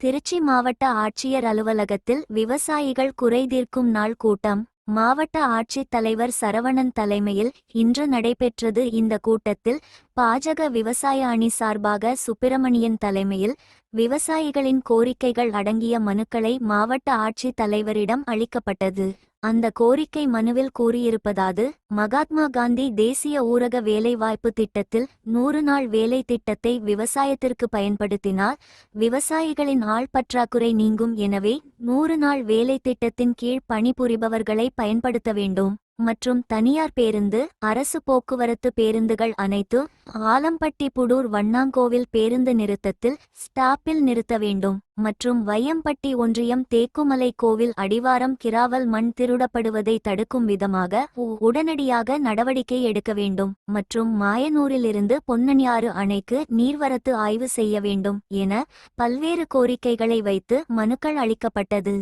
திருச்சி மாவட்ட ஆட்சியர் அலுவலகத்தில் விவசாயிகள் குறைதீர்க்கும் நாள் கூட்டம் மாவட்ட ஆட்சித் தலைவர் சரவணன் தலைமையில் இன்று நடைபெற்றது. இந்த கூட்டத்தில் பாஜக விவசாய அணி சார்பாக சுப்பிரமணியன் தலைமையில் விவசாயிகளின் கோரிக்கைகள் அடங்கிய மனுக்களை மாவட்ட ஆட்சித் தலைவரிடம் அளிக்கப்பட்டது. அந்த கோரிக்கை மனுவில் கூறியிருப்பதாவது: மகாத்மா காந்தி தேசிய ஊரக வேலைவாய்ப்பு திட்டத்தில் 100 நாள் வேலை திட்டத்தை விவசாயத்திற்கு பயன்படுத்தினால் விவசாயிகளின் ஆள் பற்றாக்குறை நீங்கும். எனவே 100 நாள் வேலை திட்டத்தின் கீழ் பணிபுரிபவர்களை பயன்படுத்த வேண்டும் மற்றும் தனியார் பேருந்து, அரசு போக்குவரத்து பேருந்துகள் அனைத்தும் ஆலம்பட்டி புடூர் வண்ணாங்கோவில் பேருந்து நிறுத்தத்தில் ஸ்டாப்பில் நிறுத்த வேண்டும் மற்றும் வையம்பட்டி ஒன்றியம் தேக்குமலை கோவில் அடிவாரம் கிராவல் மண் திருடப்படுவதை தடுக்கும் விதமாக உடனடியாக நடவடிக்கை எடுக்க வேண்டும் மற்றும் மாயனூரிலிருந்து பொன்னணியாறு அணைக்கு நீர்வரத்து ஆய்வு செய்ய வேண்டும் என பல்வேறு கோரிக்கைகளை வைத்து மனுக்கள் அளிக்கப்பட்டது.